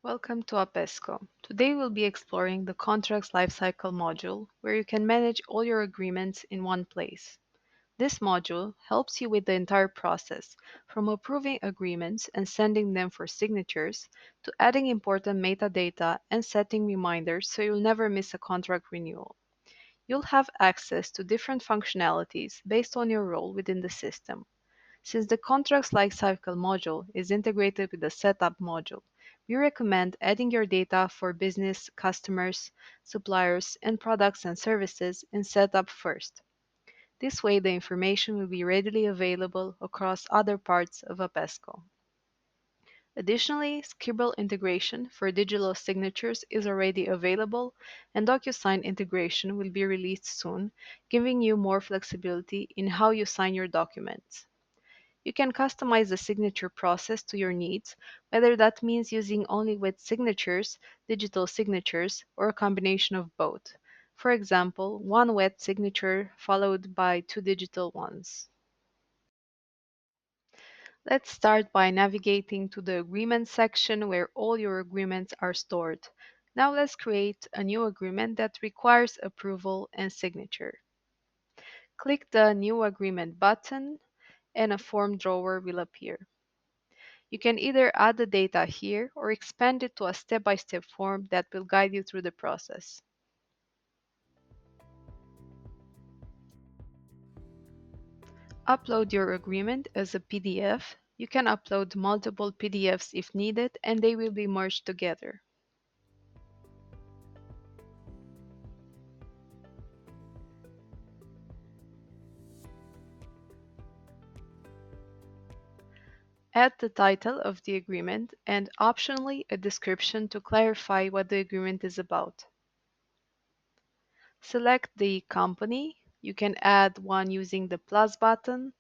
Welcome to Appesco. Today we'll be exploring the Contracts Lifecycle module, where you can manage all your agreements in one place. This module helps you with the entire process, from approving agreements and sending them for signatures, to adding important metadata and setting reminders so you'll never miss a contract renewal. You'll have access to different functionalities based on your role within the system. Since the Contracts Lifecycle module is integrated with the Setup module, we recommend adding your data for business, customers, suppliers, and products and services in Setup first. This way, the information will be readily available across other parts of Appesco. Additionally, Scribble integration for digital signatures is already available, and DocuSign integration will be released soon, giving you more flexibility in how you sign your documents. You can customize the signature process to your needs, whether that means using only wet signatures, digital signatures, or a combination of both. For example, one wet signature followed by two digital ones. Let's start by navigating to the Agreement section where all your agreements are stored. Now let's create a new agreement that requires approval and signature. Click the New Agreement button and a form drawer will appear. You can either add the data here or expand it to a step-by-step form that will guide you through the process. Upload your agreement as a PDF. You can upload multiple PDFs if needed, and they will be merged together. Add the title of the agreement and optionally a description to clarify what the agreement is about. Select the company. You can add one using the plus button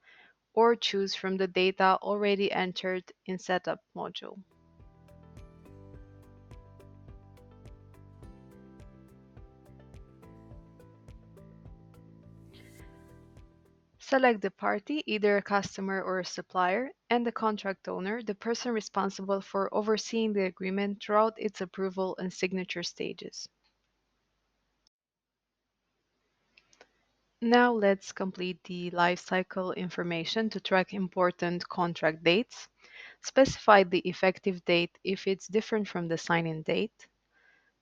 or choose from the data already entered in Setup module. Select the party, either a customer or a supplier, and the contract owner, the person responsible for overseeing the agreement throughout its approval and signature stages. Now let's complete the life cycle information to track important contract dates. Specify the effective date if it's different from the sign-in date.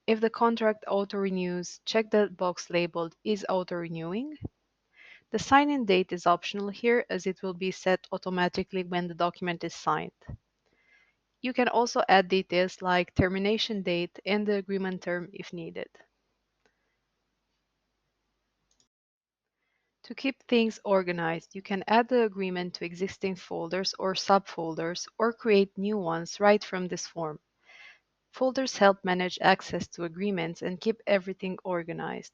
If the contract auto-renews, check the box labeled Is auto-renewing. The sign-in date is optional here as it will be set automatically when the document is signed. You can also add details like termination date and the agreement term if needed. To keep things organized, you can add the agreement to existing folders or subfolders or create new ones right from this form. Folders help manage access to agreements and keep everything organized.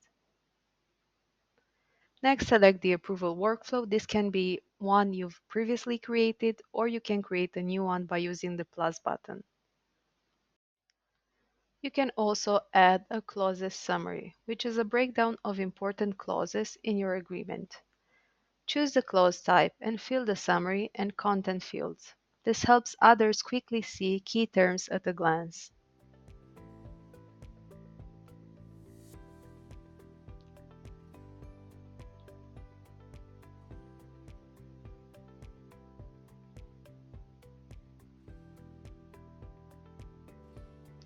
Next, select the approval workflow. This can be one you've previously created, or you can create a new one by using the plus button. You can also add a clauses summary, which is a breakdown of important clauses in your agreement. Choose the clause type and fill the summary and content fields. This helps others quickly see key terms at a glance.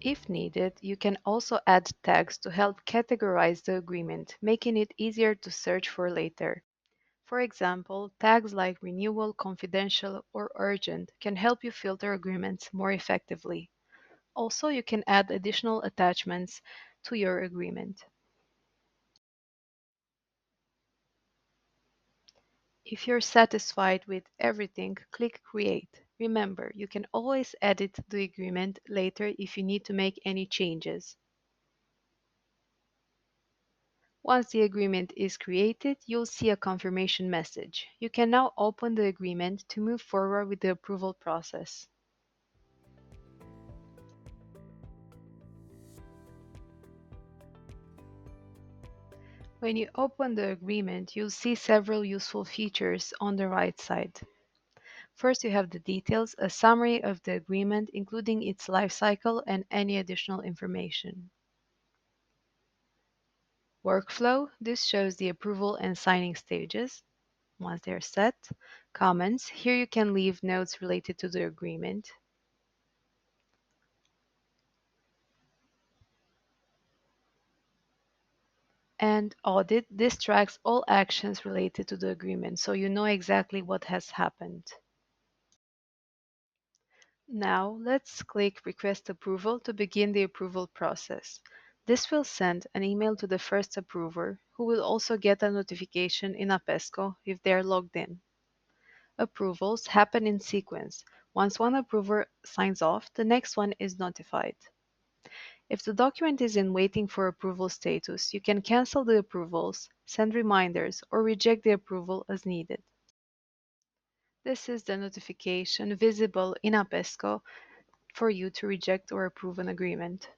If needed, you can also add tags to help categorize the agreement, making it easier to search for later. For example, tags like renewal, confidential, or urgent can help you filter agreements more effectively. Also, you can add additional attachments to your agreement. If you're satisfied with everything, click Create. Remember, you can always edit the agreement later if you need to make any changes. Once the agreement is created, you'll see a confirmation message. You can now open the agreement to move forward with the approval process. When you open the agreement, you'll see several useful features on the right side. First, you have the details, a summary of the agreement, including its life cycle and any additional information. Workflow, this shows the approval and signing stages. Once they're set, comments, here you can leave notes related to the agreement. And audit, this tracks all actions related to the agreement, so you know exactly what has happened. Now, let's click Request Approval to begin the approval process. This will send an email to the first approver, who will also get a notification in Appesco if they are logged in. Approvals happen in sequence. Once one approver signs off, the next one is notified. If the document is in waiting for approval status, you can cancel the approvals, send reminders, or reject the approval as needed. This is the notification visible in Appesco for you to reject or approve an agreement.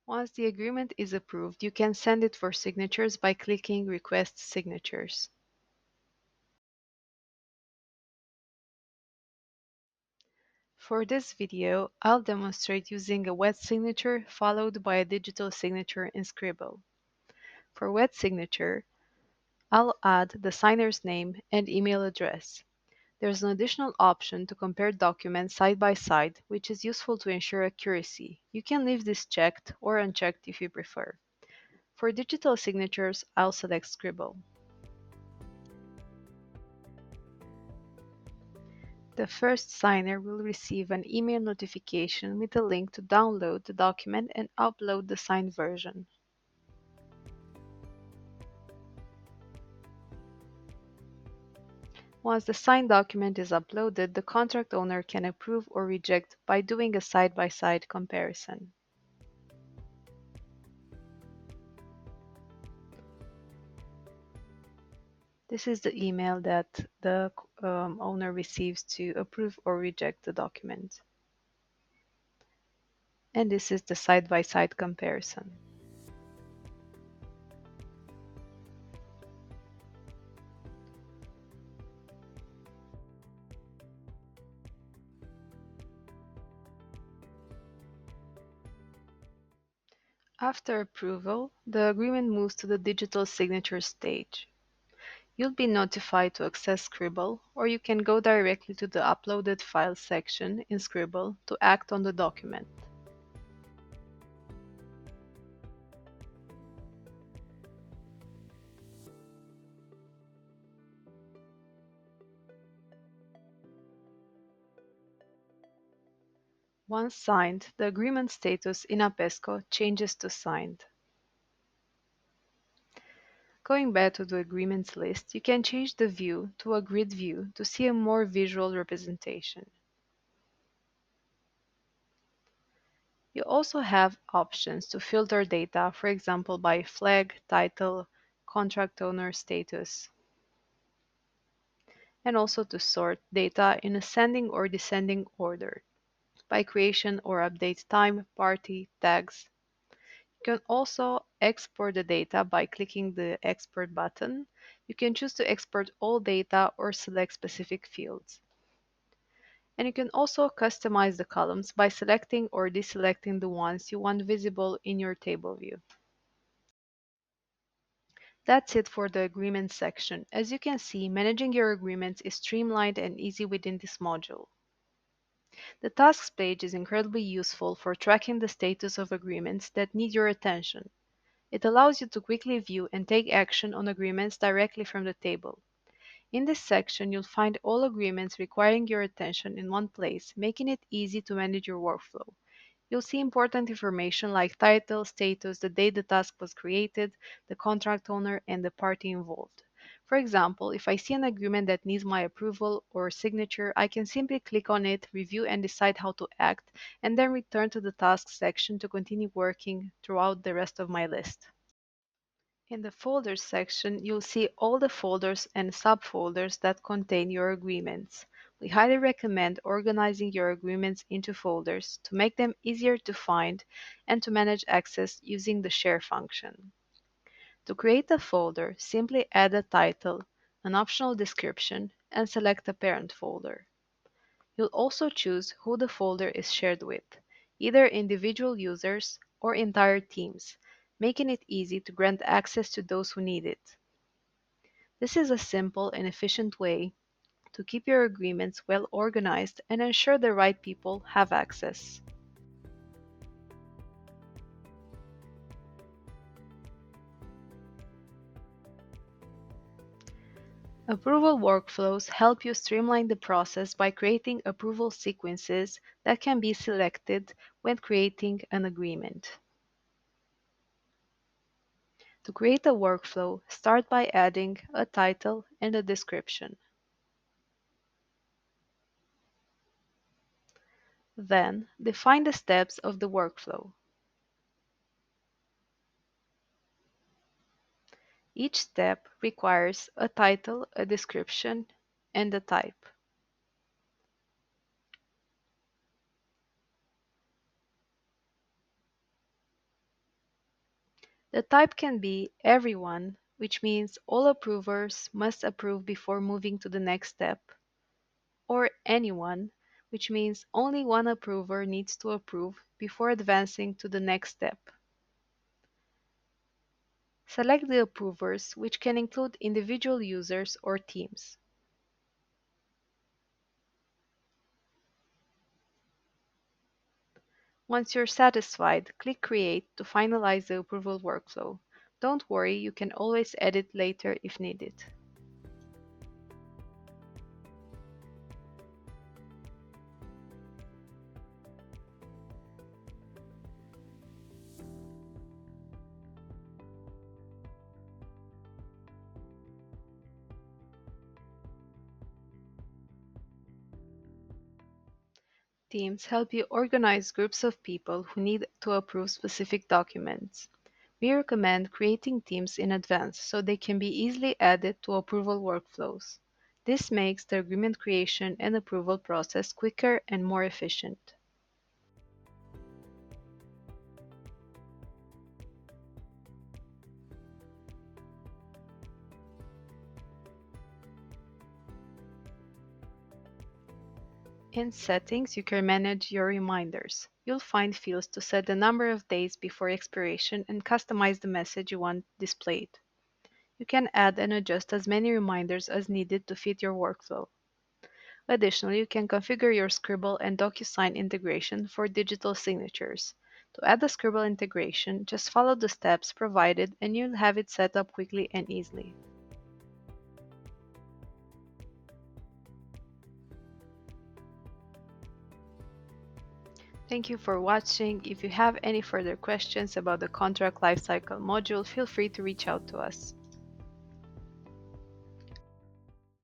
Once the agreement is approved, you can send it for signatures by clicking Request Signatures. For this video, I'll demonstrate using a wet signature followed by a digital signature in Scribble. For wet signature, I'll add the signer's name and email address. There's an additional option to compare documents side by side, which is useful to ensure accuracy. You can leave this checked or unchecked if you prefer. For digital signatures, I'll select Scribble. The first signer will receive an email notification with a link to download the document and upload the signed version. Once the signed document is uploaded, the contract owner can approve or reject by doing a side-by-side comparison. This is the email that the owner receives to approve or reject the document. And this is the side-by-side comparison. After approval, the agreement moves to the digital signature stage. You'll be notified to access Scribble, or you can go directly to the Uploaded Files section in Scribble to act on the document. Once signed, the agreement status in Appesco changes to signed. Going back to the agreements list, you can change the view to a grid view to see a more visual representation. You also have options to filter data, for example, by flag, title, contract owner status, and also to sort data in ascending or descending order by creation or update time, party, tags. You can also export the data by clicking the Export button. You can choose to export all data or select specific fields. And you can also customize the columns by selecting or deselecting the ones you want visible in your table view. That's it for the agreement section. As you can see, managing your agreements is streamlined and easy within this module. The tasks page is incredibly useful for tracking the status of agreements that need your attention. It allows you to quickly view and take action on agreements directly from the table. In this section, you'll find all agreements requiring your attention in one place, making it easy to manage your workflow. You'll see important information like title, status, the date the task was created, the contract owner, and the party involved. For example, if I see an agreement that needs my approval or signature, I can simply click on it, review, and decide how to act, and then return to the tasks section to continue working throughout the rest of my list. In the Folders section, you'll see all the folders and subfolders that contain your agreements. We highly recommend organizing your agreements into folders to make them easier to find and to manage access using the Share function. To create a folder, simply add a title, an optional description, and select a parent folder. You'll also choose who the folder is shared with, either individual users or entire teams, making it easy to grant access to those who need it. This is a simple and efficient way to keep your agreements well organized and ensure the right people have access. Approval workflows help you streamline the process by creating approval sequences that can be selected when creating an agreement. To create a workflow, start by adding a title and a description. Then, define the steps of the workflow. Each step requires a title, a description, and a type. The type can be everyone, which means all approvers must approve before moving to the next step, or anyone, which means only one approver needs to approve before advancing to the next step. Select the approvers, which can include individual users or teams. Once you're satisfied, click Create to finalize the approval workflow. Don't worry, you can always edit later if needed. Teams help you organize groups of people who need to approve specific documents. We recommend creating teams in advance so they can be easily added to approval workflows. This makes the agreement creation and approval process quicker and more efficient. In Settings, you can manage your reminders. You'll find fields to set the number of days before expiration and customize the message you want displayed. You can add and adjust as many reminders as needed to fit your workflow. Additionally, you can configure your Scribble and DocuSign integration for digital signatures. To add the Scribble integration, just follow the steps provided and you'll have it set up quickly and easily. Thank you for watching. If you have any further questions about the contract lifecycle module, feel free to reach out to us.